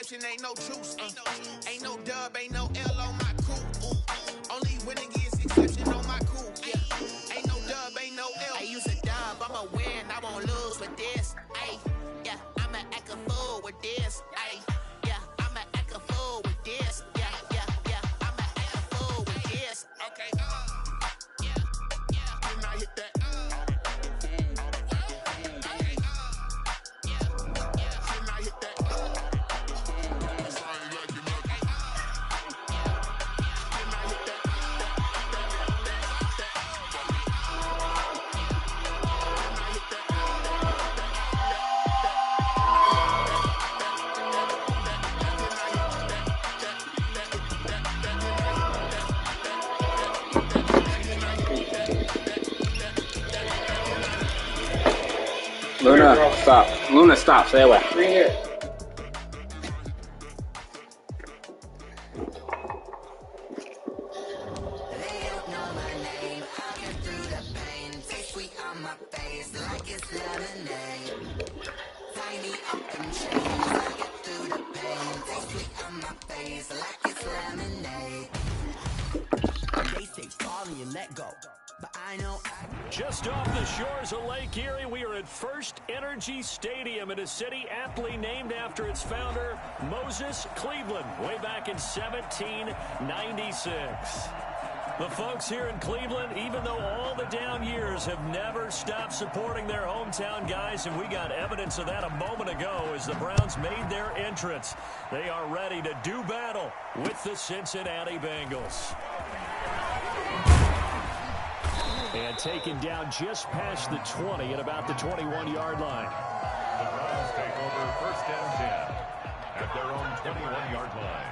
emotion, ain't no truce. Ain't no dub, ain't no L on my coupe. Only winning is exception on my coupe. Yeah. Ain't no dub, ain't no L. I use a dub, I'ma win, I won't lose with this. Ay, yeah, I'ma act a fool with this. Ay, yeah, I'ma act a fool with this. Yeah, yeah, yeah, I'ma act a fool with this. Okay, yeah, yeah, and I hit that. Luna, stop. Luna, stop. Stay away. Right here. Just off the shores of Lake Erie, we are at First Energy Stadium in a city aptly named after its founder, Moses Cleveland, way back in 1796. The folks here in Cleveland, even though all the down years, have never stopped supporting their hometown guys, and we got evidence of that a moment ago as the Browns made their entrance. They are ready to do battle with the Cincinnati Bengals. And taken down just past the 20 at about the 21-yard line. The Browns take over first and 10 at their own 21-yard line.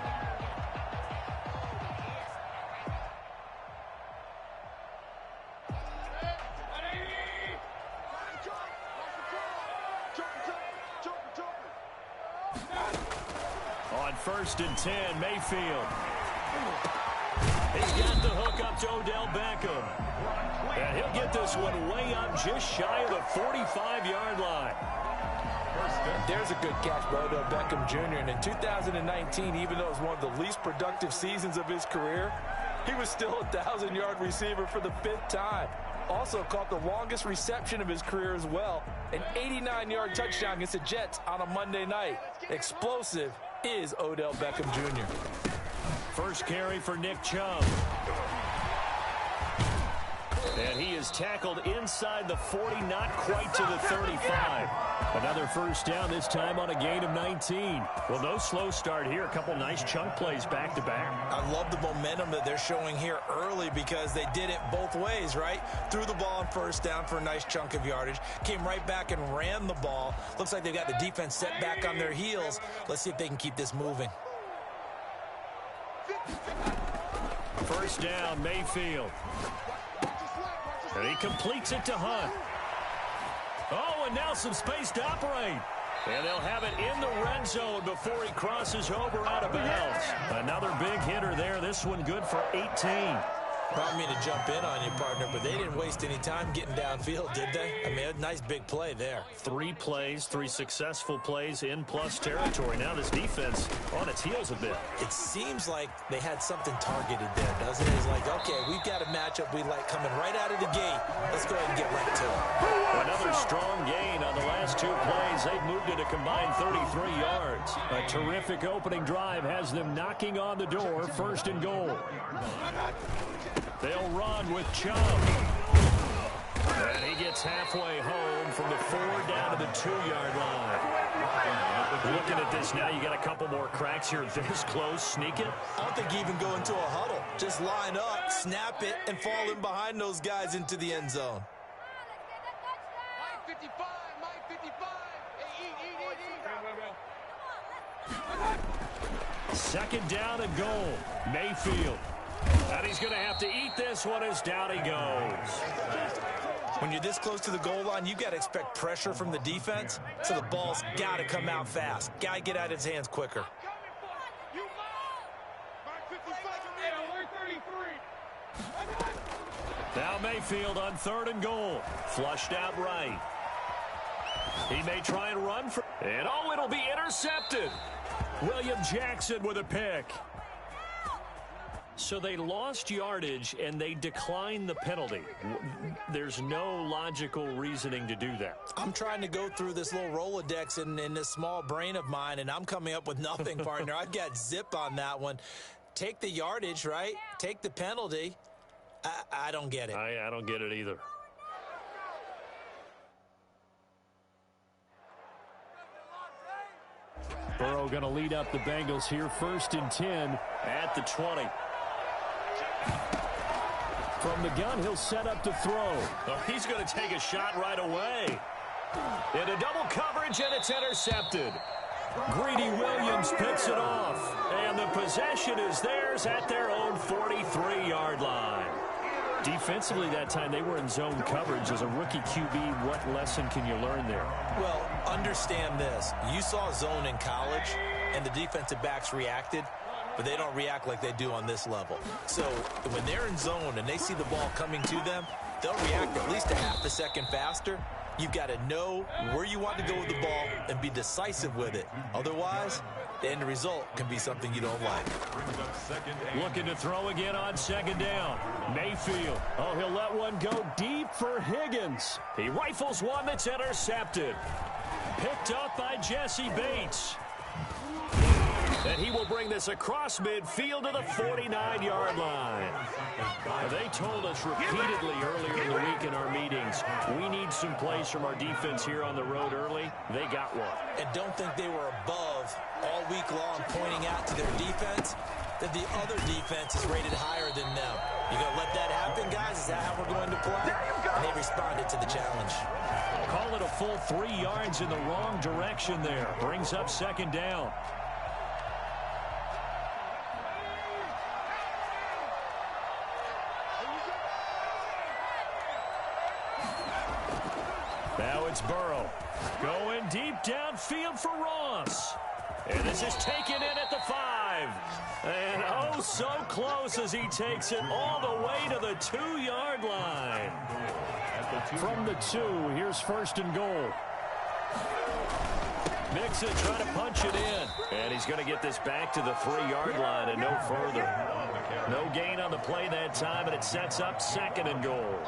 On first and 10, Mayfield. He's got the hook up to Odell Beckham. And he'll get this one way up just shy of the 45-yard line. There's a good catch by Odell Beckham Jr. And in 2019, even though it was one of the least productive seasons of his career, he was still a 1,000-yard receiver for the 5th time. Also caught the longest reception of his career as well, an 89-yard touchdown against the Jets on a Monday night. Explosive is Odell Beckham Jr. First carry for Nick Chubb. And he is tackled inside the 40, not quite to the 35. Another first down, this time on a gain of 19. Well, no slow start here. A couple nice chunk plays back-to-back. I love the momentum that they're showing here early because they did it both ways, right? Threw the ball on first down for a nice chunk of yardage. Came right back and ran the ball. Looks like they've got the defense set back on their heels. Let's see if they can keep this moving. First down, Mayfield. And he completes it to Hunt. Oh, and now some space to operate. And they'll have it in the red zone before he crosses over out of bounds. Another big hitter there. This one good for 18. Probably mean to jump in on you, partner, but they didn't waste any time getting downfield, did they? I mean, a nice big play there. 3 plays, 3 successful plays in plus territory. Now this defense on its heels a bit. It seems like they had something targeted there, doesn't it? It's like, okay, we've got a matchup we like coming right out of the gate. Let's go ahead and get right to it. Another strong gain on the last 2 plays. They've moved it a combined 33 yards. A terrific opening drive has them knocking on the door. First and goal. They'll run with Chubb. And he gets halfway home from the 4 down to the 2-yard line. Looking at this now, you got a couple more cracks here. This close, sneak it. I don't think you even go into a huddle. Just line up, snap it, and fall in behind those guys into the end zone. Mike 55, Mike 55. Hey, Second down and goal. Mayfield. And he's going to have to eat this one as down he goes. When you're this close to the goal line, you've got to expect pressure from the defense, so the ball's got to come out fast. Got to get out of his hands quicker. Now Mayfield on 3rd and goal. Flushed out right. He may try and run for... And oh, it'll be intercepted. William Jackson with a pick. So they lost yardage, and they declined the penalty. There's no logical reasoning to do that. I'm trying to go through this little Rolodex in this small brain of mine, and I'm coming up with nothing, partner. I've got zip on that one. Take the yardage, right? Take the penalty. I don't get it. I don't get it either. Burrow going to lead up the Bengals here, 1st and 10 at the 20. From the gun, he'll set up to throw. Oh, he's going to take a shot right away. Into double coverage, and it's intercepted. Greedy Williams picks it off. And the possession is theirs at their own 43-yard line. Defensively that time, they were in zone coverage. As a rookie QB, what lesson can you learn there? Well, understand this. You saw zone in college, and the defensive backs reacted, but they don't react like they do on this level. So when they're in zone and they see the ball coming to them, they'll react at least a half a second faster. You've got to know where you want to go with the ball and be decisive with it. Otherwise, the end result can be something you don't like. Looking to throw again on 2nd down. Mayfield. Oh, he'll let one go deep for Higgins. He rifles one that's intercepted. Picked up by Jesse Bates. And he will bring this across midfield to the 49-yard line. They told us repeatedly earlier in the week in our meetings, we need some plays from our defense here on the road early. They got one. And don't think they were above all week long pointing out to their defense that the other defense is rated higher than them. You going to let that happen, guys? Is that how we're going to play? And they responded to the challenge. Call it a full 3 yards in the wrong direction there. Brings up 2nd down. Now it's Burrow. Going deep downfield for Ross. And this is taken in at the 5. And oh, so close as he takes it all the way to the 2-yard line. From the 2, here's 1st and goal. Mixon trying to punch it in. And he's going to get this back to the 3-yard line and no further. No gain on the play that time, and it sets up 2nd and goal.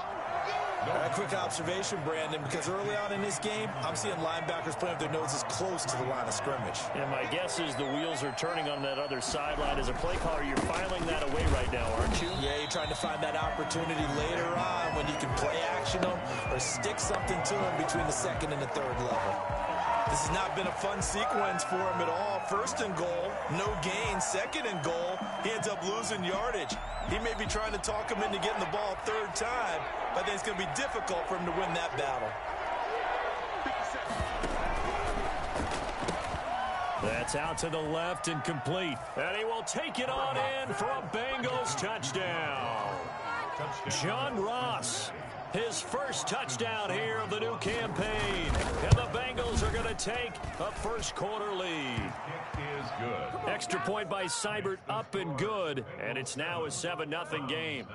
A quick observation, Brandon, because early on in this game, I'm seeing linebackers putting up their noses close to the line of scrimmage. And my guess is the wheels are turning on that other sideline. As a play caller, you're filing that away right now, aren't you? Yeah, you're trying to find that opportunity later on when you can play action them or stick something to them between the 2nd and the 3rd level. This has not been a fun sequence for him at all. 1st and goal, no gain. 2nd and goal, he ends up losing yardage. He may be trying to talk him into getting the ball 3rd time, but I think it's going to be difficult for him to win that battle. That's out to the left and complete. And he will take it on in for a Bengals touchdown. John Ross, his first touchdown here of the new campaign. And the Bengals are going to take a 1st quarter lead. Good. Extra point by Seibert, up and good. And it's now a 7-0 game.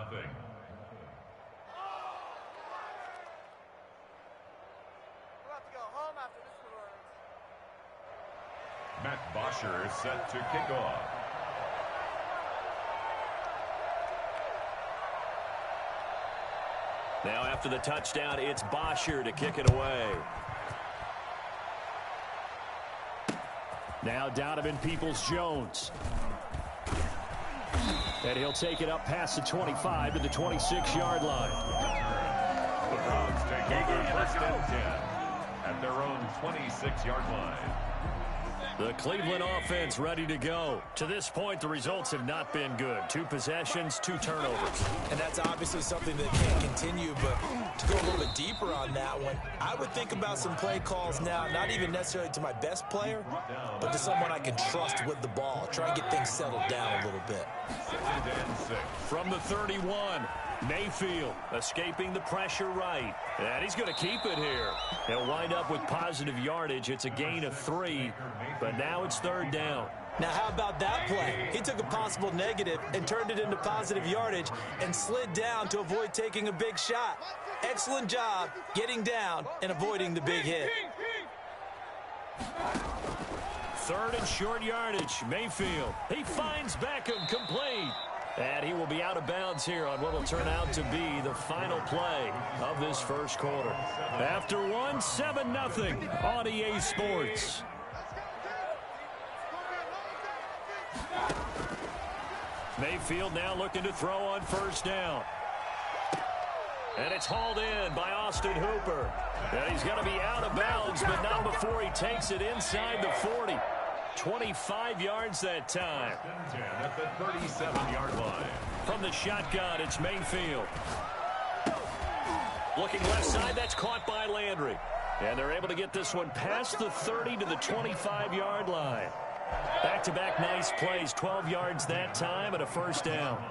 Matt Bosher is set to kick off. Now after the touchdown, it's Bosher to kick it away. Now Donovan Peoples-Jones. And he'll take it up past the 25 to the 26-yard line. The Browns take over 1st and 10 at their own 26-yard line. The Cleveland offense ready to go. To this point, the results have not been good. 2 possessions, 2 turnovers. And that's obviously something that can't continue, but to go a little bit deeper on that one, I would think about some play calls now, not even necessarily to my best player, but to someone I can trust with the ball. Try and get things settled down a little bit. From the 31, Mayfield escaping the pressure right. And he's going to keep it here. He'll wind up with positive yardage. It's a gain of 3, but now it's 3rd down. Now, how about that play? He took a possible negative and turned it into positive yardage and slid down to avoid taking a big shot. Excellent job getting down and avoiding the big hit. Third and short yardage. Mayfield. He finds Beckham, complete. And he will be out of bounds here on what will turn out to be the final play of this first quarter. After one, 7-0 on EA Sports. Mayfield now looking to throw on first down. And it's hauled in by Austin Hooper. And he's going to be out of bounds, but not before he takes it inside the 40. 25 yards that time. At the 37-yard line. From the shotgun, it's Mayfield. Looking left side, that's caught by Landry. And they're able to get this one past the 30 to the 25-yard line. Back-to-back nice plays, 12 yards that time and a first down.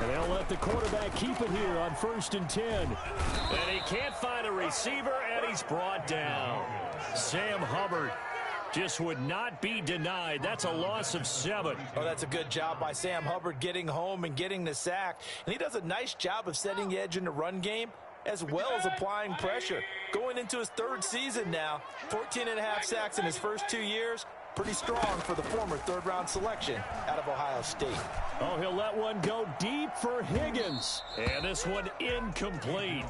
And they'll let the quarterback keep it here on 1st and 10. And he can't find a receiver, and he's brought down. Sam Hubbard just would not be denied. That's a loss of 7. Oh, that's a good job by Sam Hubbard getting home and getting the sack. And he does a nice job of setting the edge in the run game as well as applying pressure. Going into his 3rd season now, 14.5 sacks in his first 2 years. Pretty strong for the former 3rd-round selection out of Ohio State. Oh, he'll let one go deep for Higgins. And this one incomplete.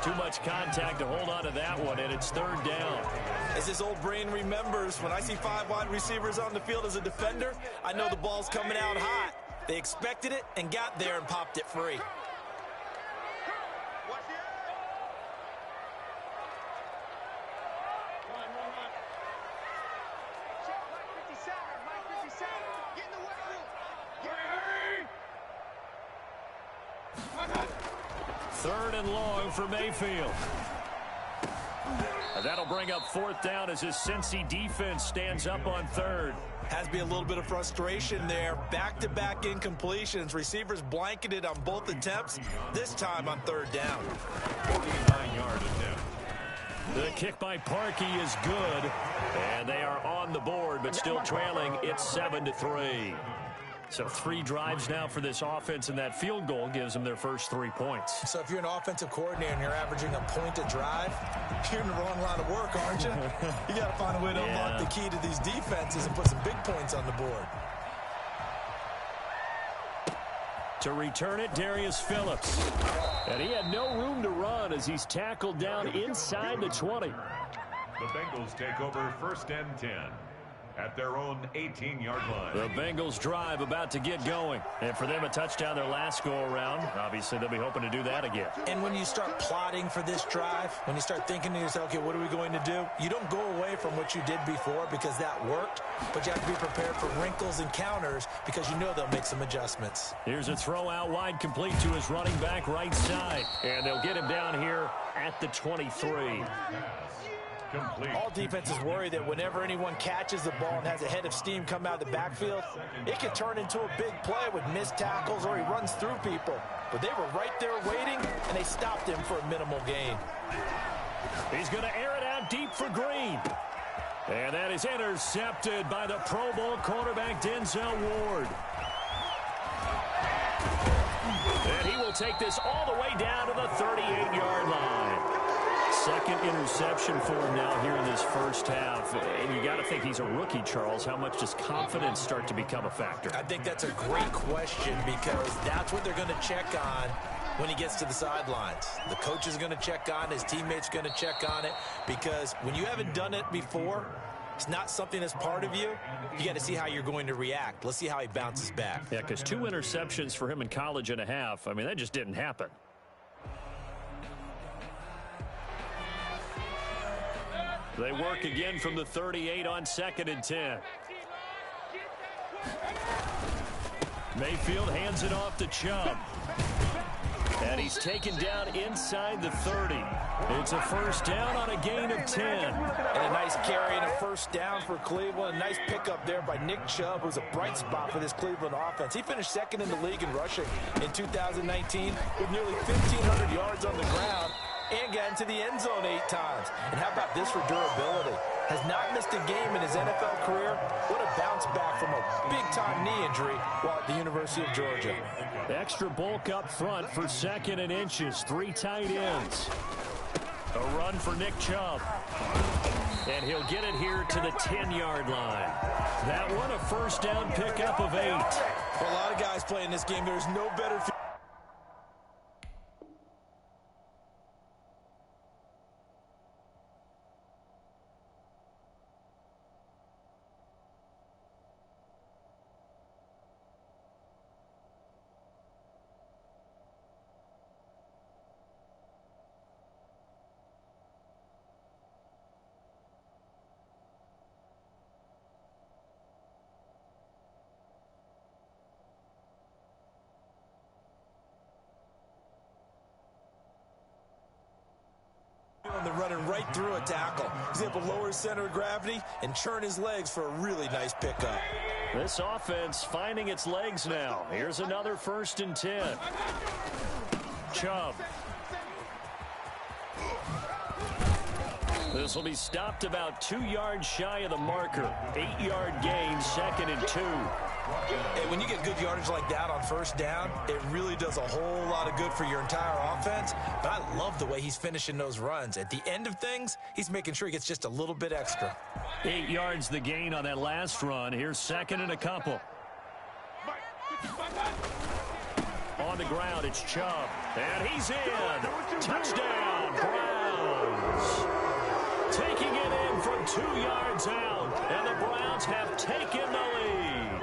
Too much contact to hold on to that one, and it's 3rd down. As this old brain remembers, when I see 5 wide receivers on the field as a defender, I know the ball's coming out hot. They expected it and got there and popped it free. Third and long for Mayfield. And that'll bring up 4th down as his Cincy defense stands up on 3rd. Has to be a little bit of frustration there. Back-to-back incompletions. Receivers blanketed on both attempts, this time on 3rd down. 49-yard attempt. The kick by Parkey is good. And they are on the board, but still trailing. It's 7-3. So 3 drives now for this offense, and that field goal gives them their first 3 points. So if you're an offensive coordinator and you're averaging a point a drive, you're in the wrong line of work, aren't you? You got to find a way to unlock the key to these defenses and put some big points on the board. To return it, Darius Phillips. And he had no room to run as he's tackled down inside the 20. The Bengals take over 1st and 10. At their own 18-yard line. The Bengals drive about to get going. And for them, a touchdown their last go-around. Obviously, they'll be hoping to do that again. And when you start plotting for this drive, when you start thinking to yourself, okay, what are we going to do? You don't go away from what you did before because that worked, but you have to be prepared for wrinkles and counters because you know they'll make some adjustments. Here's a throw out wide, complete to his running back right side. And they'll get him down here at the 23. Complete. All defenses worry that whenever anyone catches the ball and has a head of steam come out of the backfield, it can turn into a big play with missed tackles or he runs through people. But they were right there waiting, and they stopped him for a minimal gain. He's going to air it out deep for Green. And that is intercepted by the Pro Bowl quarterback Denzel Ward. And he will take this all the way down to the 38-yard line. Second interception for him now here in this first half. And you got to think he's a rookie, Charles. How much does confidence start to become a factor? I think that's a great question because that's what they're going to check on when he gets to the sidelines. The coach is going to check on, his teammates going to check on it because when you haven't done it before, it's not something that's part of you. You got to see how you're going to react. Let's see how he bounces back. Yeah, because 2 interceptions for him in college and a half. I mean, that just didn't happen. They work again from the 38 on 2nd and 10. Mayfield hands it off to Chubb. And he's taken down inside the 30. It's a first down on a gain of 10. And a nice carry and a first down for Cleveland. A nice pickup there by Nick Chubb, who's a bright spot for this Cleveland offense. He finished 2nd in the league in rushing in 2019 with nearly 1,500 yards on the ground and got into the end zone 8 times. And how about this for durability? Has not missed a game in his NFL career. What a bounce back from a big-time knee injury while at the University of Georgia. Extra bulk up front for 2nd and inches. 3 tight ends. A run run for Nick Chubb. And he'll get it here to the 10-yard line. That one, a first down pickup of 8. For a lot of guys playing this game, there's no better they're running right through a tackle. He's able to lower his center of gravity and churn his legs for a really nice pickup. This offense finding its legs now. Here's another 1st and 10. Chubb. This will be stopped about 2 yards shy of the marker. 8-yard gain, 2nd and 2. Hey, when you get good yardage like that on first down, it really does a whole lot of good for your entire offense. But I love the way he's finishing those runs. At the end of things, he's making sure he gets just a little bit extra. 8 yards the gain on that last run. Here's 2nd and a couple. On the ground, it's Chubb. And he's in. Touchdown, Browns. Taking it in from 2 yards out. And the Browns have taken the lead.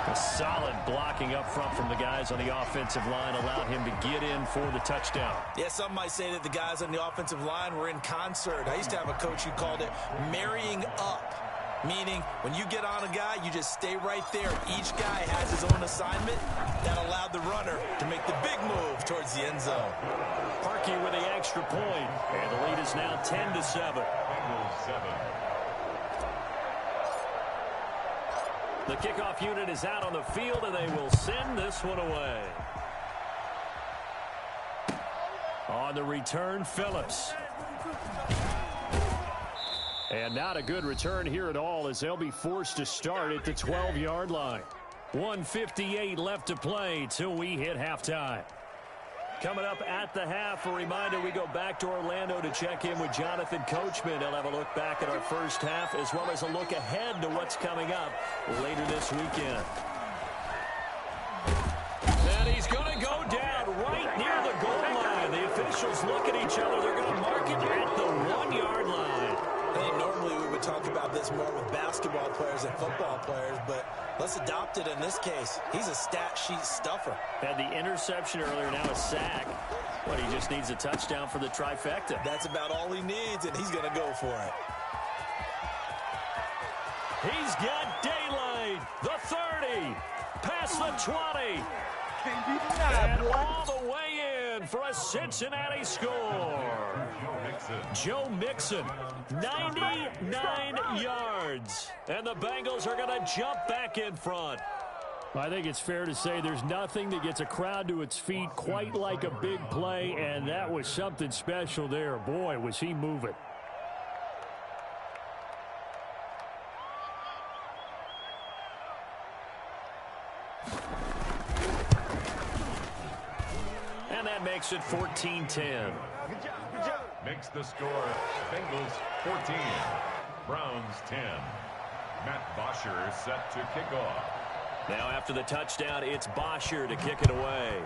A solid blocking up front from the guys on the offensive line allowed him to get in for the touchdown. Yeah, some might say that the guys on the offensive line were in concert. I used to have a coach who called it marrying up, meaning when you get on a guy, you just stay right there. Each guy has his own assignment. That allowed the runner to make the big move towards the end zone. Parkey with the extra point, and the lead is now 10-7. The kickoff unit is out on the field, and they will send this one away. On the return, Phillips. And not a good return here at all, as they'll be forced to start at the 12-yard line. 1:58 left to play till we hit halftime. Coming up at the half, a reminder, we go back to Orlando to check in with Jonathan Coachman. He'll have a look back at our first half, as well as a look ahead to what's coming up later this weekend. And he's going to go down right near the goal line. The officials look at each other. They're going to mark it at the 1-yard line. I think normally we would talk about this more with basketball players and football players, but let's adopt it in this case. He's a stat sheet stuffer. Had the interception earlier, now a sack. But he just needs a touchdown for the trifecta. That's about all he needs, and he's going to go for it. He's got daylight. The 30. Past the 20. And all the way in for a Cincinnati score. Joe Mixon, 99 yards. And the Bengals are going to jump back in front. I think it's fair to say there's nothing that gets a crowd to its feet quite like a big play, and that was something special there. Boy, was he moving. And that makes it 14-10. Makes the score Bengals 14, Browns 10. Matt Bosher is set to kick off. Now after the touchdown, it's Bosher to kick it away.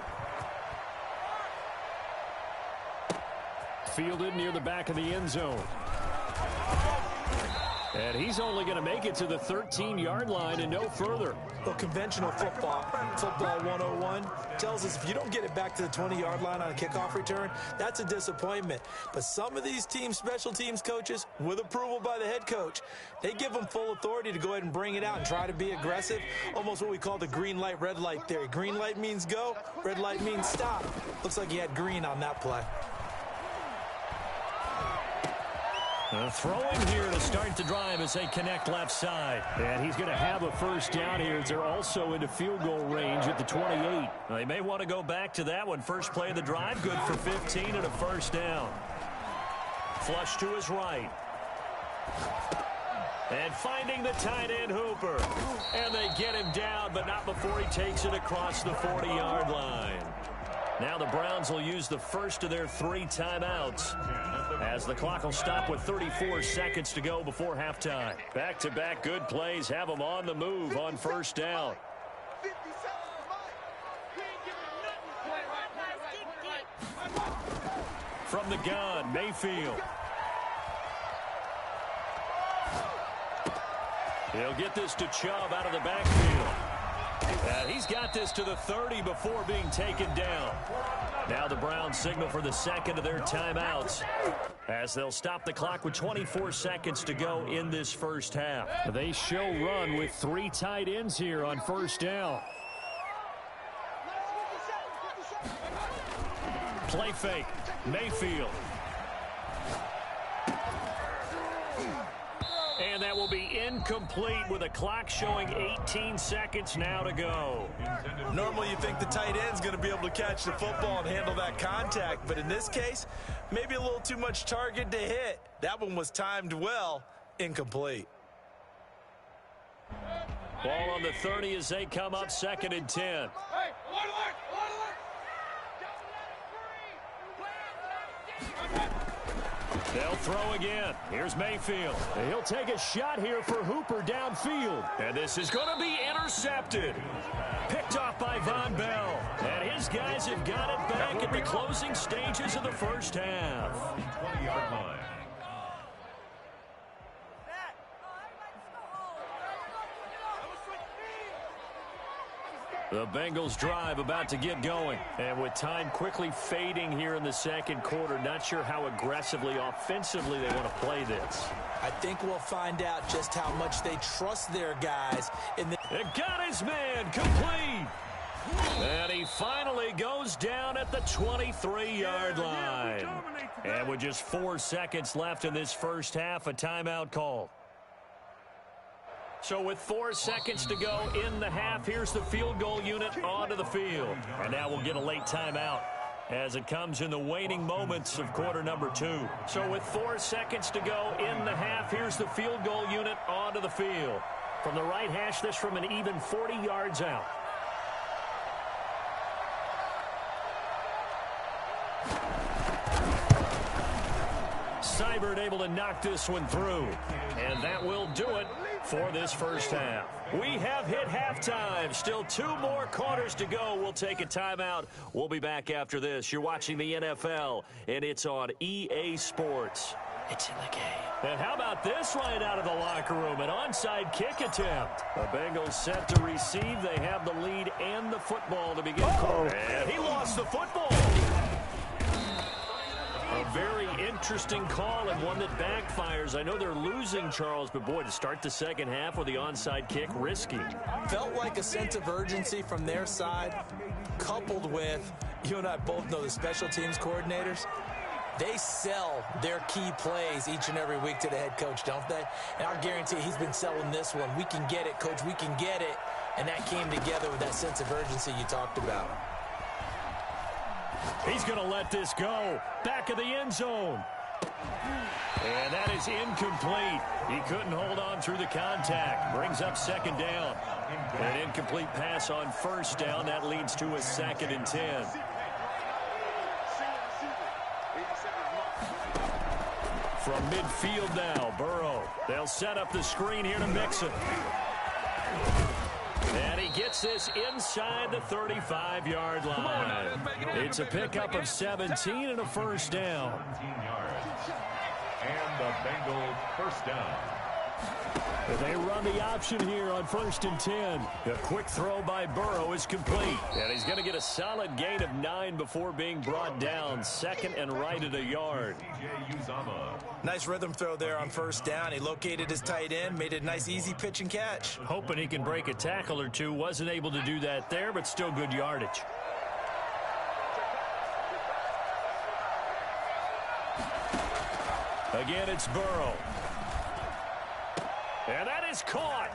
Fielded near the back of the end zone. And he's only going to make it to the 13-yard line and no further. Well, conventional football 101, tells us if you don't get it back to the 20-yard line on a kickoff return, that's a disappointment. But some of these special teams coaches, with approval by the head coach, they give them full authority to go ahead and bring it out and try to be aggressive. Almost what we call the green light, red light theory. Green light means go, red light means stop. Looks like he had green on that play. Throwing here to start the drive as they connect left side. And he's going to have a first down here as they're also into field goal range at the 28. They may want to go back to that one. First play of the drive, good for 15 and a first down. Flush to his right. And finding the tight end Hooper. And they get him down, but not before he takes it across the 40-yard line. Now the Browns will use the first of their 3 timeouts as the clock will stop with 34 seconds to go before halftime. Back-to-back good plays have them on the move on first down. From the gun, Mayfield. He'll get this to Chubb out of the backfield. He's got this to the 30 before being taken down. Now the Browns signal for the second of their timeouts as they'll stop the clock with 24 seconds to go in this first half. They show run with 3 tight ends here on first down. Play fake. Mayfield. And that will be incomplete with a clock showing 18 seconds now to go. Normally you think the tight end's going to be able to catch the football and handle that contact, but in this case, maybe a little too much target to hit. That one was timed well, incomplete. Ball on the 30 as they come up 2nd and 10. They'll throw again. Here's Mayfield. He'll take a shot here for Hooper downfield. And this is going to be intercepted. Picked off by Von Bell. And his guys have got it back at the closing stages of the first half. 20-yard line. The Bengals drive about to get going. And with time quickly fading here in the second quarter, not sure how aggressively, offensively they want to play this. I think we'll find out just how much they trust their guys. It got his man complete. And he finally goes down at the 23-yard line. And with just 4 seconds left in this first half, a timeout called. So with 4 seconds to go in the half, here's the field goal unit onto the field. And now we'll get a late timeout as it comes in the waning moments of quarter number 2. So with 4 seconds to go in the half, here's the field goal unit onto the field. From the right hash, this from an even 40 yards out. Seibert able to knock this one through. And that will do it for this first half. We have hit halftime. Still 2 more quarters to go. We'll take a timeout. We'll be back after this. You're watching the NFL, and it's on EA Sports. It's in the game. And how about this right out of the locker room? An onside kick attempt. The Bengals set to receive. They have the lead and the football to begin. And he lost the football. A very interesting call and one that backfires. I know they're losing, Charles, but boy, to start the second half with the onside kick, risky. Felt like a sense of urgency from their side, coupled with, you and I both know the special teams coordinators. They sell their key plays each and every week to the head coach, don't they? And I guarantee he's been selling this one. We can get it, coach, we can get it. And that came together with that sense of urgency you talked about. He's going to let this go. Back of the end zone. And that is incomplete. He couldn't hold on through the contact. Brings up 2nd down. An incomplete pass on 1st down. That leads to a 2nd and 10. From midfield now, Burrow. They'll set up the screen here to Mixon. And he gets this inside the 35-yard line. It's a pickup of 17 and a first down. 17 yards. And the Bengals first down. They run the option here on 1st and 10. A quick throw by Burrow is complete. And he's going to get a solid gain of 9 before being brought down. 2nd and right at a yard. Nice rhythm throw there on 1st down. He located his tight end, made it a nice easy pitch and catch. Hoping he can break a tackle or two. Wasn't able to do that there, but still good yardage. Again, it's Burrow. And that is caught.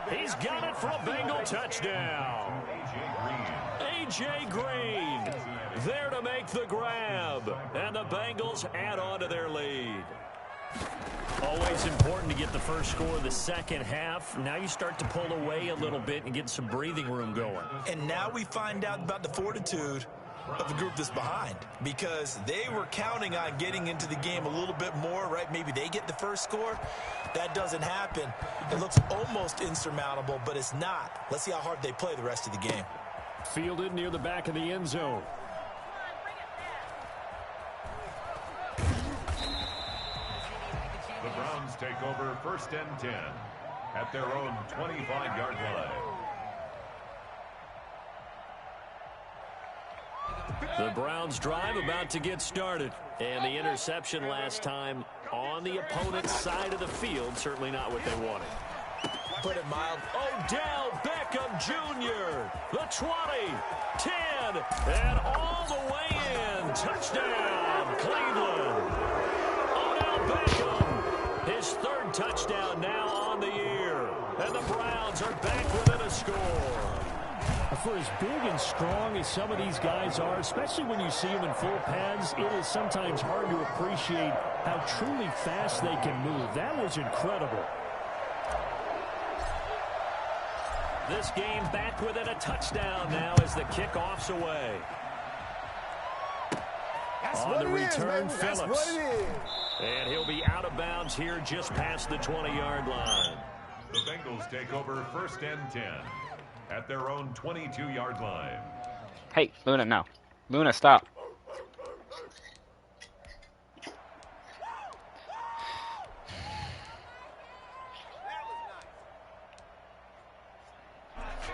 He's got it for a Bengal touchdown. A.J. Green there to make the grab. And the Bengals add on to their lead. Always important to get the first score of the second half. Now you start to pull away a little bit and get some breathing room going. And now we find out about the fortitude of the group that's behind, because they were counting on getting into the game a little bit more, right? Maybe they get the first score. That doesn't happen. It looks almost insurmountable, but it's not. Let's see how hard they play the rest of the game. Fielded near the back of the end zone. The Browns take over 1st and 10 at their own 25-yard line. The Browns drive about to get started. And the interception last time on the opponent's side of the field, certainly not what they wanted. Put it mild. Odell Beckham Jr., the 20, 10, and all the way in. Touchdown, Cleveland. Odell Beckham, his 3rd touchdown now on the year. And the Browns are back within a score. For as big and strong as some of these guys are, especially when you see them in full pads, it is sometimes hard to appreciate how truly fast they can move. That was incredible. This game back within a touchdown now as the kickoff's away. On the return, Phillips. And he'll be out of bounds here just past the 20-yard line. The Bengals take over 1st and 10 at their own 22-yard line. Hey, Luna, no. Luna, stop.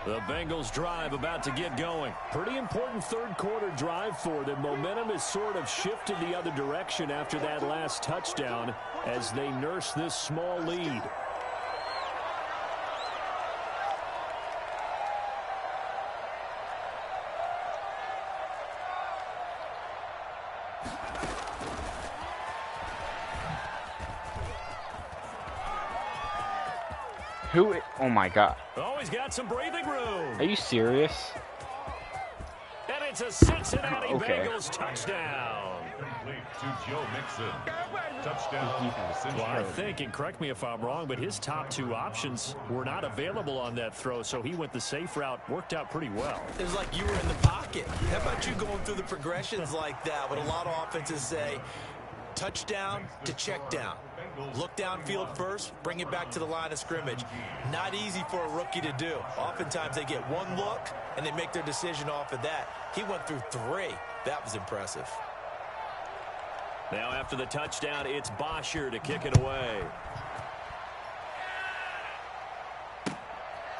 The Bengals drive about to get going. Pretty important 3rd quarter drive for them. Momentum has sort of shifted the other direction after that last touchdown as they nurse this small lead. Who? Oh my God. Oh, he's got some breathing room. Are you serious? And it's a Cincinnati Okay. Bengals touchdown. Complete to Joe Mixon. Touchdown, Cincinnati. Well, I think, and correct me if I'm wrong, but his top 2 options were not available on that throw, so he went the safe route. Worked out pretty well. It was like you were in the pocket. How about you going through the progressions like that? What a lot of offenses say, touchdown to check down. Look downfield first, bring it back to the line of scrimmage. Not easy for a rookie to do. Oftentimes they get one look, and they make their decision off of that. He went through 3. That was impressive. Now after the touchdown, it's Bosher to kick it away.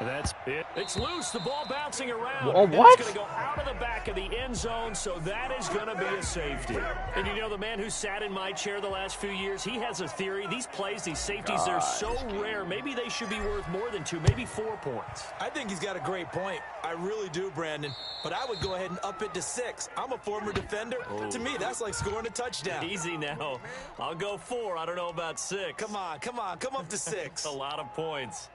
That's it. It's loose. The ball bouncing around. Oh, And what? it's going to go out of the back of the end zone, so that is going to be a safety. And you know, the man who sat in my chair the last few years, he has a theory. These plays, these safeties, they're so rare. Maybe they should be worth more than 2, maybe 4 points. I think he's got a great point. I really do, Brandon. But I would go ahead and up it to 6. I'm a former defender. Oh. To me, that's like scoring a touchdown. Easy now. I'll go 4. I don't know about 6. Come on, come on. Come up to 6. A lot of points.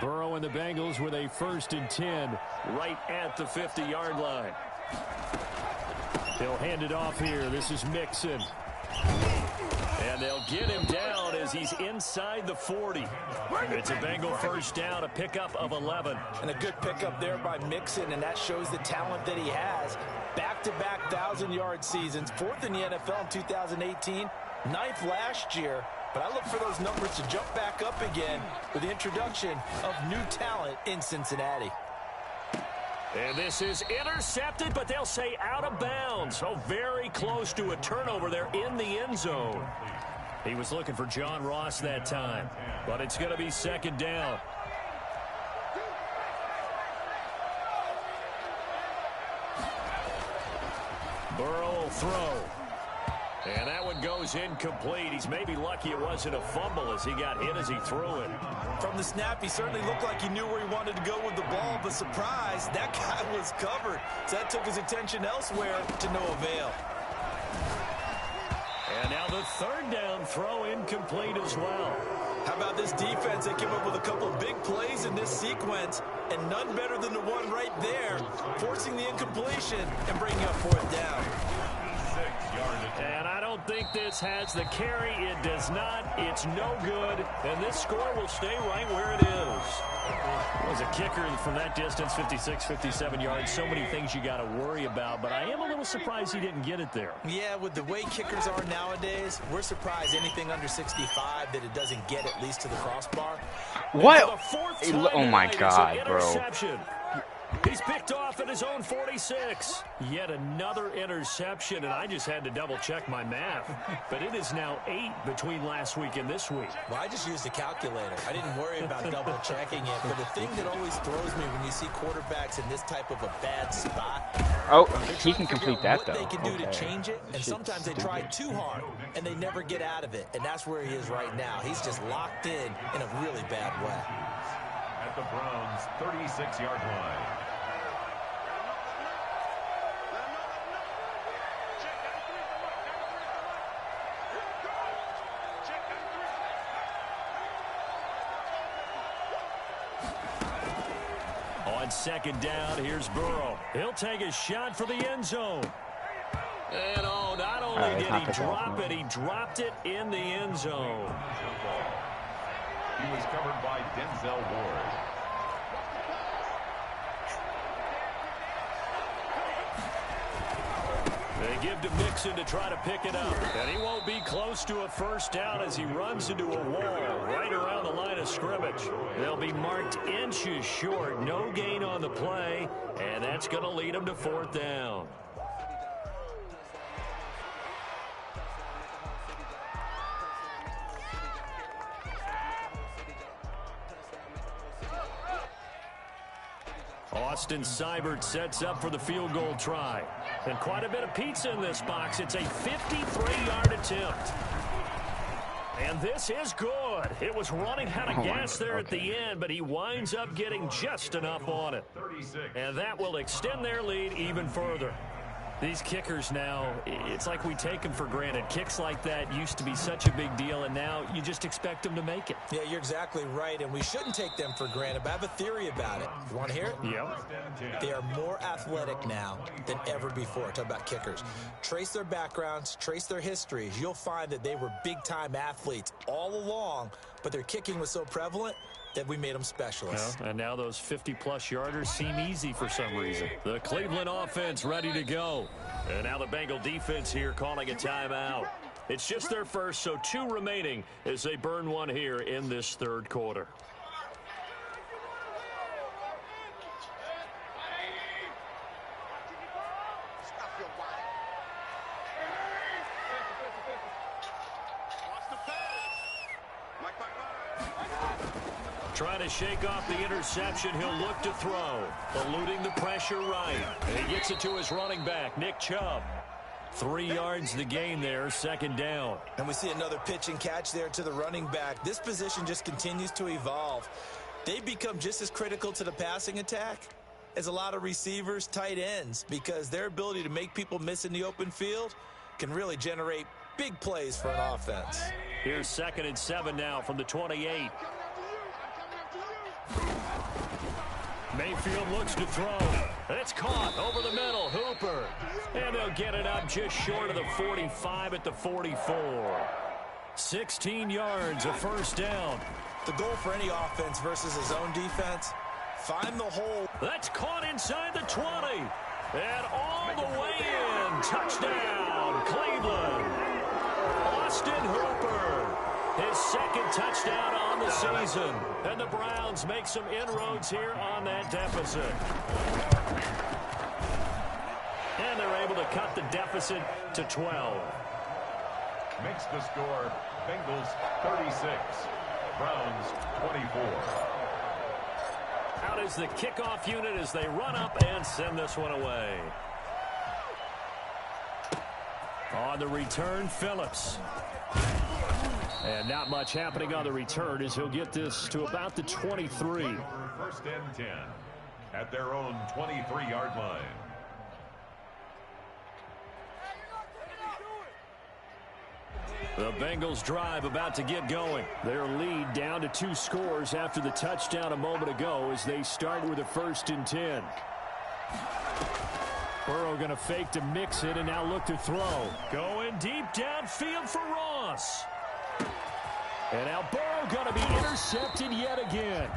Burrow and the Bengals with a 1st and 10 right at the 50-yard line. They'll hand it off here. This is Mixon. And they'll get him down as he's inside the 40. It's a Bengal 1st down, a pickup of 11. And a good pickup there by Mixon, and that shows the talent that he has. Back-to-back 1,000-yard seasons, 4th in the NFL in 2018, 9th last year. But I look for those numbers to jump back up again with the introduction of new talent in Cincinnati. And this is intercepted, but they'll say out of bounds. So very close to a turnover there in the end zone. He was looking for John Ross that time, but it's going to be 2nd down. Burrow will throw. And that one goes incomplete. He's maybe lucky it wasn't a fumble as he got hit as he threw it. From the snap, he certainly looked like he knew where he wanted to go with the ball, but surprise, that guy was covered. So that took his attention elsewhere to no avail. And now the third down throw incomplete as well. How about this defense? They came up with a couple of big plays in this sequence, and none better than the one right there, forcing the incompletion and bringing up fourth down. And I don't think this has the carry. It does not. It's no good. And this score will stay right where it is. As a kicker from that distance, 56, 57 yards, so many things you got to worry about. But I am a little surprised he didn't get it there. Yeah, with the way kickers are nowadays, we're surprised anything under 65 that it doesn't get at least to the crossbar. What? Oh, my God, bro. He's picked off at his own 46. Yet another interception, and I just had to double-check my math. But it is now 8 between last week and this week. Well, I just used a calculator. I didn't worry about double-checking it. But the thing that always throws me when you see quarterbacks in this type of a bad spot, oh, he can complete that, though. What they can do to change it, and sometimes they try too hard, and they never get out of it. And that's where he is right now. He's just locked in a really bad way. At the Browns' 36-yard line. On second down, here's Burrow. He'll take a shot for the end zone. And oh, not only did he drop it, he dropped it in the end zone. He was covered by Denzel Ward. They give to Mixon to try to pick it up. And he won't be close to a first down as he runs into a wall right around the line of scrimmage. They'll be marked inches short. No gain on the play. And that's going to lead them to fourth down. Austin Seibert sets up for the field goal try. And quite a bit of pizza in this box. It's a 53-yard attempt. And this is good. It was running out of gas there at the end, but he winds up getting just enough on it. And that will extend their lead even further. These kickers now, it's like we take them for granted. Kicks like that used to be such a big deal, and now you just expect them to make it. Yeah, you're exactly right, and we shouldn't take them for granted, but I have a theory about it. You want to hear it? Yep. They are more athletic now than ever before. Talk about kickers. Trace their backgrounds, trace their histories. You'll find that they were big-time athletes all along, but their kicking was so prevalent that we made them specialists. Well, and now those 50-plus yarders seem easy for some reason. The Cleveland offense ready to go. And now the Bengal defense here calling a timeout. It's just their first, so 2 remaining as they burn one here in this third quarter. Trying to shake off the interception. He'll look to throw. Eluding the pressure right. And he gets it to his running back, Nick Chubb. 3 yards the gain there, second down. And we see another pitch and catch there to the running back. This position just continues to evolve. They become just as critical to the passing attack as a lot of receivers, tight ends, because their ability to make people miss in the open field can really generate big plays for an offense. Here's 2nd and 7 now from the 28. Mayfield looks to throw. It's caught over the middle. Hooper. And they'll get it up just short of the 45 at the 44. 16 yards, a first down. The goal for any offense versus his own defense, find the hole. That's caught inside the 20. And all the way in. Touchdown, Cleveland. Austin Hooper. His 2nd touchdown on the season. And the Browns make some inroads here on that deficit. And they're able to cut the deficit to 12. Makes the score Bengals 36, Browns 24. Out is the kickoff unit as they run up and send this one away. On the return, Phillips. And not much happening on the return as he'll get this to about the 23. 1st and 10 at their own 23-yard line. The Bengals drive about to get going. Their lead down to 2 scores after the touchdown a moment ago as they start with a 1st and 10. Burrow going to fake to mix it and now look to throw. Going deep downfield for Ross. And now Burrow going to be intercepted yet again.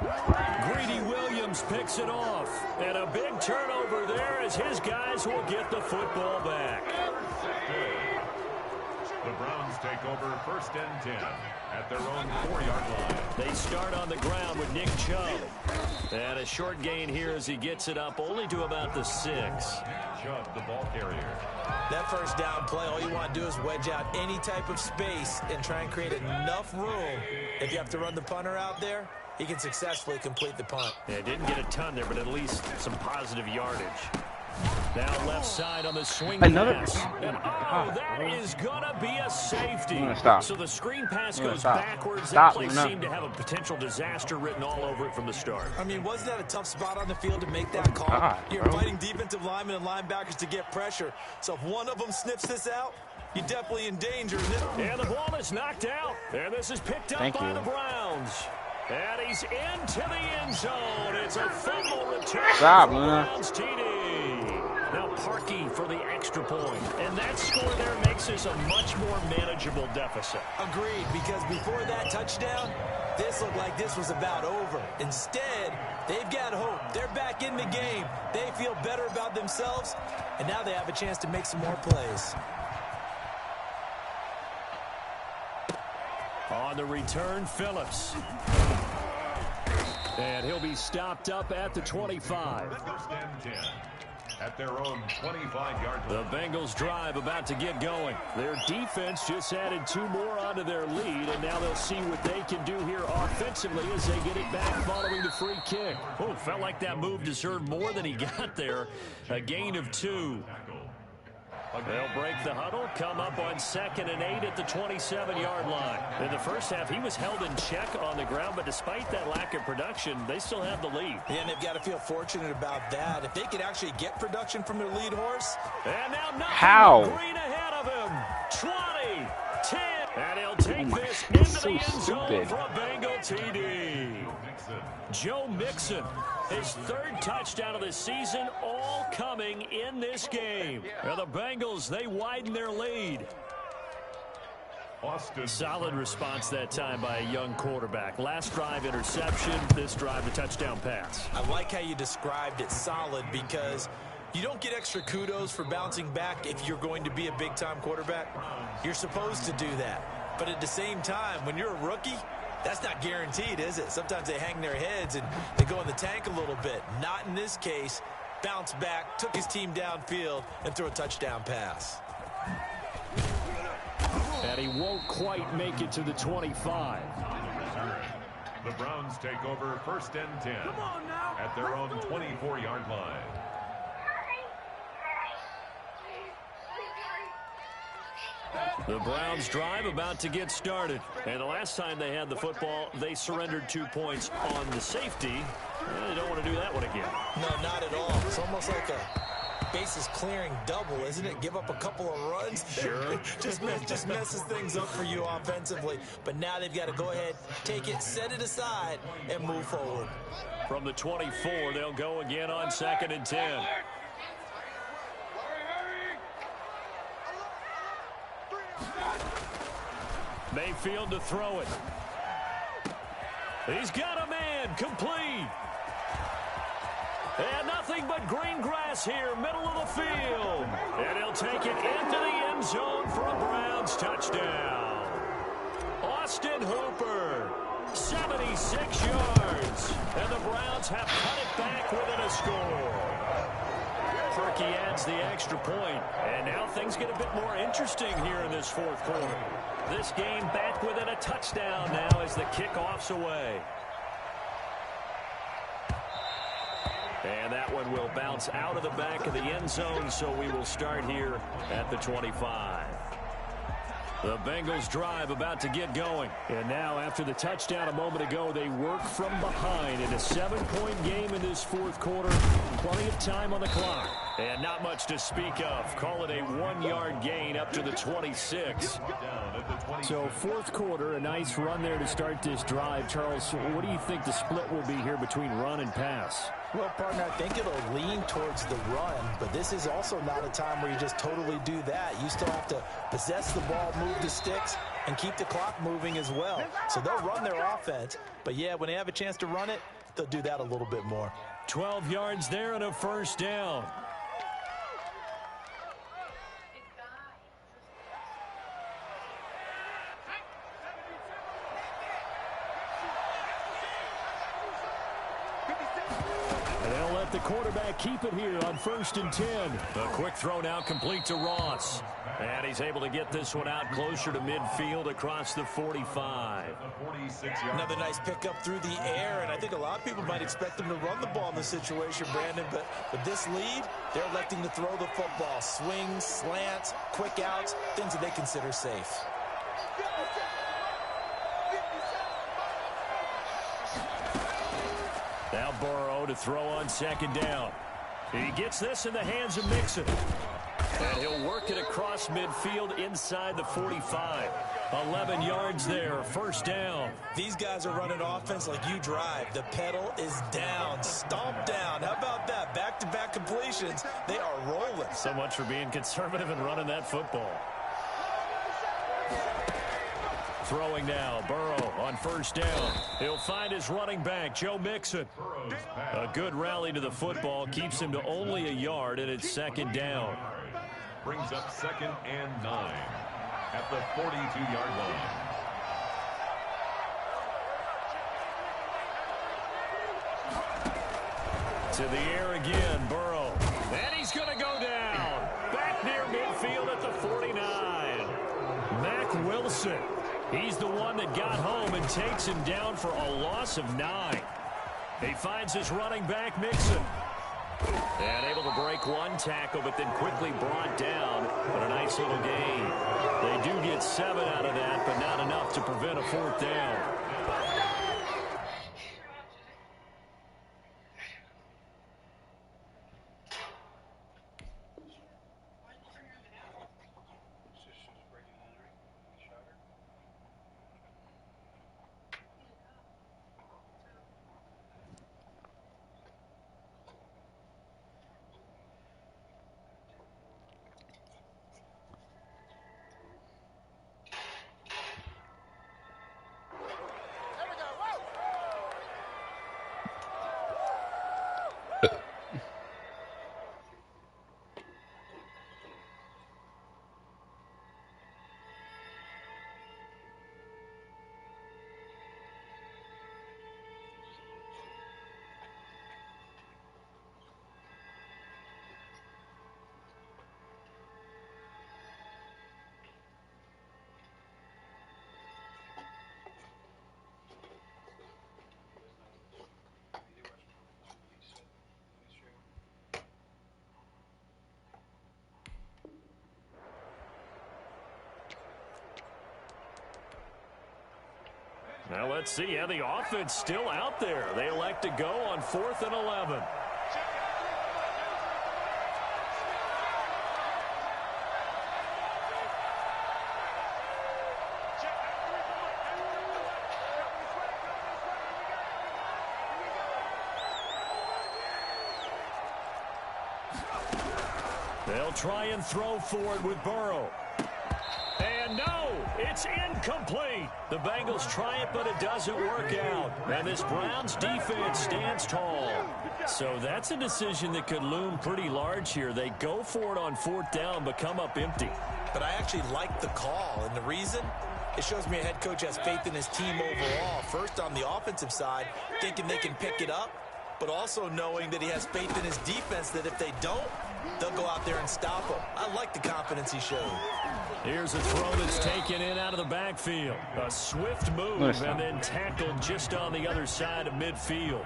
Greedy Williams picks it off. And a big turnover there as his guys will get the football back. The Browns take over 1st and 10 at their own 4-yard line. They start on the ground with Nick Chubb. And a short gain here as he gets it up only to about the 6. Chubb, the ball carrier. That 1st down play, all you want to do is wedge out any type of space and try and create enough room. If you have to run the punter out there, he can successfully complete the punt. Yeah, didn't get a ton there, but at least some positive yardage. Now left side on the swing pass. And, that is going to be a safety. So the screen pass goes backwards. That play seemed to have a potential disaster written all over it from the start. I mean, wasn't that a tough spot on the field to make that call? You're fighting defensive linemen and linebackers to get pressure. So if one of them sniffs this out, you're definitely in danger. And the ball is knocked out. And this is picked up by the Browns. And he's into the end zone. It's a fumble return for the Browns TD. Now Parkey for the extra point. And that score there makes this a much more manageable deficit. Agreed, because before that touchdown, this looked like this was about over. Instead, they've got hope. They're back in the game. They feel better about themselves, and now they have a chance to make some more plays. On the return, Phillips. And he'll be stopped up at the 25. 1st and 10 at their own 25-yard line. The Bengals drive about to get going. Their defense just added 2 more onto their lead, and now they'll see what they can do here offensively as they get it back following the free kick. Oh, felt like that move deserved more than he got there. A gain of 2. They'll break the huddle, come up on 2nd and 8 at the 27-yard line. In the first half, he was held in check on the ground, but despite that lack of production, they still have the lead. Yeah, and they've got to feel fortunate about that. If they could actually get production from their lead horse. And now nothing. Green ahead of him. 20, 10, and he'll take this into the end zone for a Bengal TD. Joe Mixon, his 3rd touchdown of the season, all coming in this game. And the Bengals, they widen their lead. Solid response that time by a young quarterback. Last drive, interception. This drive, a touchdown pass. I like how you described it, solid, because you don't get extra kudos for bouncing back if you're going to be a big-time quarterback. You're supposed to do that. But at the same time, when you're a rookie, that's not guaranteed, is it? Sometimes they hang their heads and they go in the tank a little bit. Not in this case. Bounced back, took his team downfield, and threw a touchdown pass. And he won't quite make it to the 25. The Browns take over 1st and 10 at their own 24-yard line. The Browns drive about to get started. And the last time they had the football, they surrendered 2 points on the safety. They don't want to do that one again. No, not at all. It's almost like a bases clearing double, isn't it? Give up a couple of runs. Sure. just messes things up for you offensively. But now they've got to go ahead, take it, set it aside, and move forward. From the 24, they'll go again on 2nd and 10. Mayfield to throw it. He's got a man, complete. And nothing but green grass here, middle of the field. And he'll take it into the end zone for a Browns touchdown. Austin Hooper, 76 yards. And the Browns have cut it back within a score. Parkey adds the extra point. And now things get a bit more interesting here in this 4th quarter. This game back within a touchdown now as the kickoff's away. And that one will bounce out of the back of the end zone, so we will start here at the 25. The Bengals drive about to get going. And now after the touchdown a moment ago, they work from behind in a 7-point game in this 4th quarter. Plenty of time on the clock. And not much to speak of. Call it a 1-yard gain up to the 26. So fourth quarter, a nice run there to start this drive. Charles, what do you think the split will be here between run and pass? Well, partner, I think it'll lean towards the run, but this is also not a time where you just totally do that. You still have to possess the ball, move the sticks, and keep the clock moving as well. So they'll run their offense, but yeah, when they have a chance to run it, they'll do that a little bit more. 12 yards there and a first down. The quarterback keep it here on 1st and 10. A quick throw now complete to Ross. And he's able to get this one out closer to midfield across the 45. Another nice pickup through the air, and I think a lot of people might expect them to run the ball in this situation, Brandon, but with this lead, they're electing to throw the football. Swings, slants, quick outs, things that they consider safe. Now Burrow to throw on 2nd down. He gets this in the hands of Mixon. And he'll work it across midfield inside the 45. 11 yards there, 1st down. These guys are running offense like you drive. The pedal is down, stomp down. How about that? Back-to-back completions. They are rolling. So much for being conservative and running that football. Throwing now, Burrow on 1st down. He'll find his running back, Joe Mixon. A good rally to the football keeps him to only a yard, and it's 2nd down. Brings up 2nd and 9 at the 42-yard line. To the air again, Burrow. And he's going to go down. Back near midfield at the 49. Mack Wilson. He's the one that got home and takes him down for a loss of 9. He finds his running back, Mixon. And able to break one tackle, but then quickly brought down. But a nice little gain. They do get 7 out of that, but not enough to prevent a 4th down. Now let's see how the offense still out there. They elect to go on 4th and 11. They'll try and throw for it with Burrow. And no, it's incomplete. The Bengals try it, but it doesn't work out. And this Browns defense stands tall. So that's a decision that could loom pretty large here. They go for it on 4th down, but come up empty. But I actually like the call, and the reason? It shows me a head coach has faith in his team overall. First, on the offensive side, thinking they can pick it up, but also knowing that he has faith in his defense that if they don't, they'll go out there and stop him. I like the confidence he showed. Here's a throw that's taken in out of the backfield. A swift move and then tackled just on the other side of midfield.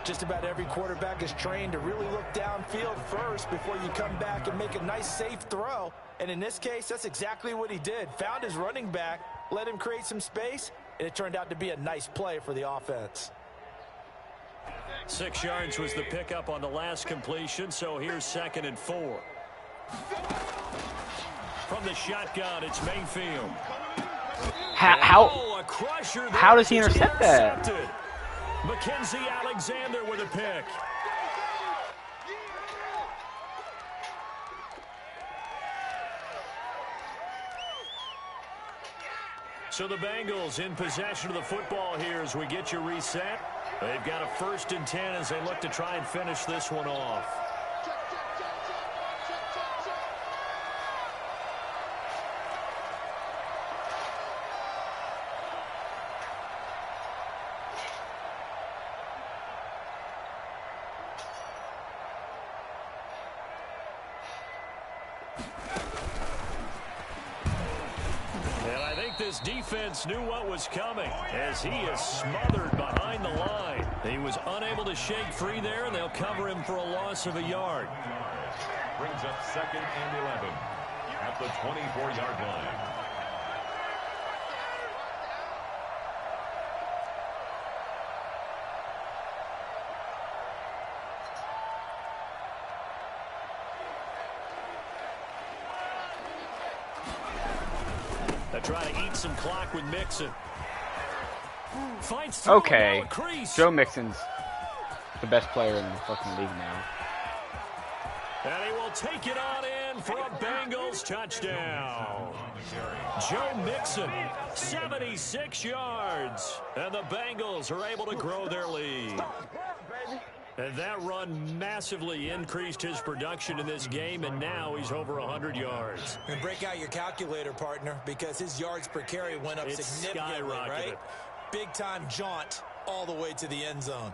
Just about every quarterback is trained to really look downfield first before you come back and make a nice, safe throw. And in this case, that's exactly what he did. Found his running back, let him create some space, and it turned out to be a nice play for the offense. 6 yards was the pickup on the last completion, so here's 2nd and 4. From the shotgun, it's Mayfield. How does he intercept that? Mackenzie Alexander with a pick. So the Bengals in possession of the football here as we get you reset. They've got a 1st and 10 as they look to try and finish this one off. This defense knew what was coming as he is smothered behind the line. He was unable to shake free there, and they'll cover him for a loss of a yard. Brings up 2nd and 11 at the 24-yard line. Try to eat some clock with Mixon. Okay, Joe Mixon's the best player in the fucking league now. And he will take it on in for a Bengals touchdown. Joe Mixon, 76 yards. And the Bengals are able to grow their lead. And that run massively increased his production in this game, and now he's over 100 yards. And break out your calculator, partner, because his yards per carry went up significantly, right? Big-time jaunt all the way to the end zone.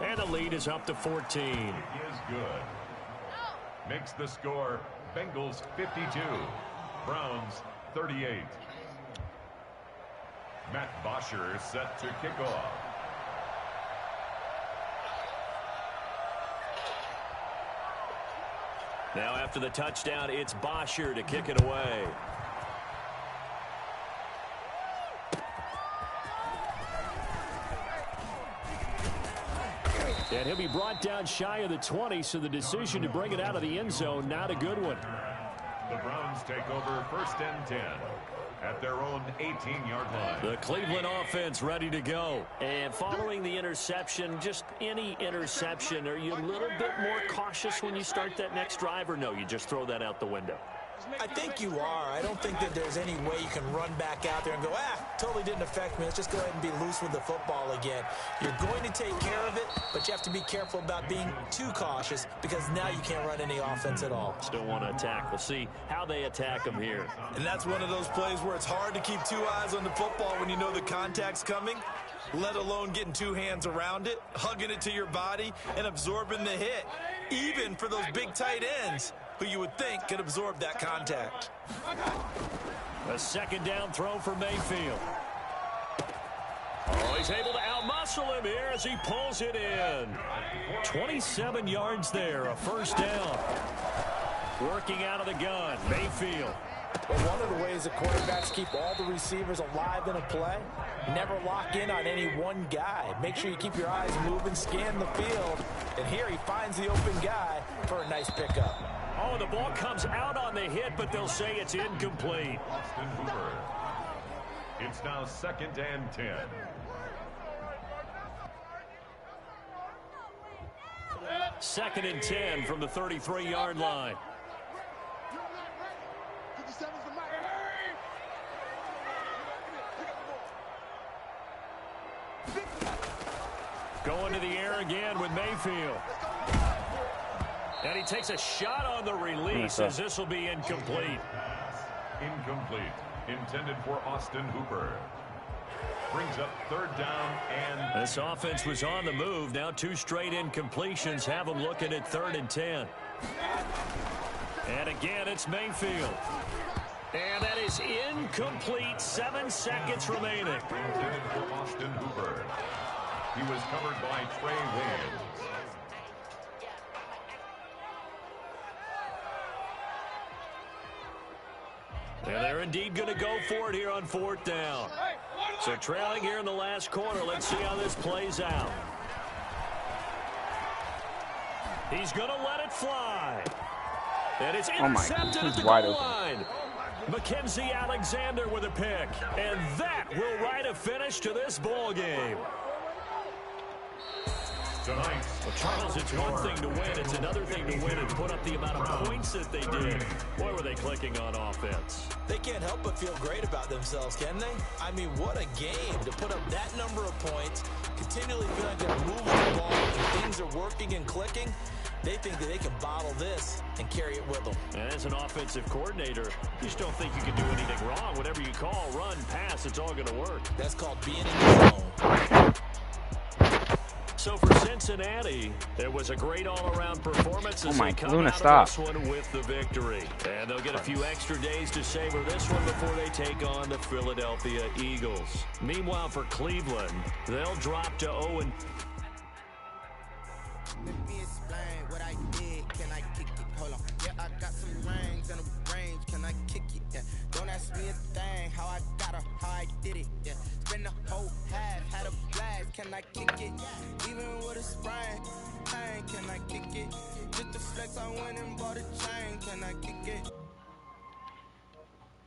And the lead is up to 14. He is good. Makes the score Bengals 52, Browns 38. Matt Bosher set to kick off. Now after the touchdown, it's Bosher to kick it away. And he'll be brought down shy of the 20, so the decision to bring it out of the end zone, not a good one. The Browns take over 1st and 10 at their own 18-yard line. The Cleveland offense ready to go. And following the interception, just any interception, are you a little bit more cautious when you start that next drive, or no, you just throw that out the window? I think you are. I don't think that there's any way you can run back out there and go, totally didn't affect me. Let's just go ahead and be loose with the football again. You're going to take care of it, but you have to be careful about being too cautious because now you can't run any offense at all. Still want to attack. We'll see how they attack them here. And that's one of those plays where it's hard to keep 2 eyes on the football when you know the contact's coming, let alone getting 2 hands around it, hugging it to your body, and absorbing the hit, even for those big tight ends who you would think could absorb that contact. A 2nd down throw for Mayfield. Oh, he's able to outmuscle him here as he pulls it in. 27 yards there, a 1st down. Working out of the gun, Mayfield. But one of the ways that quarterbacks keep all the receivers alive in a play, never lock in on any one guy. Make sure you keep your eyes moving, scan the field, and here he finds the open guy for a nice pickup. Oh, the ball comes out on the hit, but they'll say it's incomplete. Austin Hooper. It's now 2nd and 10. Second and 10 from the 33-yard line. Going to the air again with Mayfield. And he takes a shot on the release as this will be incomplete. Incomplete. Intended for Austin Hooper. Brings up 3rd down and... This offense was on the move. Now 2 straight incompletions have them looking at 3rd and 10. And again, it's Mayfield. And that is incomplete. 7 seconds remaining. Intended for Austin Hooper. He was covered by Trey Williams. And they're indeed going to go for it here on 4th down. So trailing here in the last quarter. Let's see how this plays out. He's going to let it fly. And it's intercepted at the goal line. Mackenzie Alexander with a pick. And that will write a finish to this ball game. Well, Charles, it's one thing to win. It's another thing to win and put up the amount of points that they did. Boy, were they clicking on offense. They can't help but feel great about themselves, can they? I mean, what a game to put up that number of points, continually feel like they're moving the ball, and things are working and clicking. They think that they can bottle this and carry it with them. And as an offensive coordinator, you just don't think you can do anything wrong. Whatever you call, run, pass, it's all going to work. That's called being in the zone. So for Cincinnati, it was a great all-around performance as they come out of this one with the victory. And they'll get a few extra days to savor this one before they take on the Philadelphia Eagles. Meanwhile, for Cleveland, they'll drop to 0-. Let me explain what I did. Can I kick it? Hold on. Yeah, I got some rings and a range. Can I kick it? Yeah. Don't ask me a thing. How I got her, how I did it. Yeah. Spend the whole half, had a blast. Can I kick it? Even with a sprain. Can I kick it? Just the flex, I went and bought a chain. Can I kick it?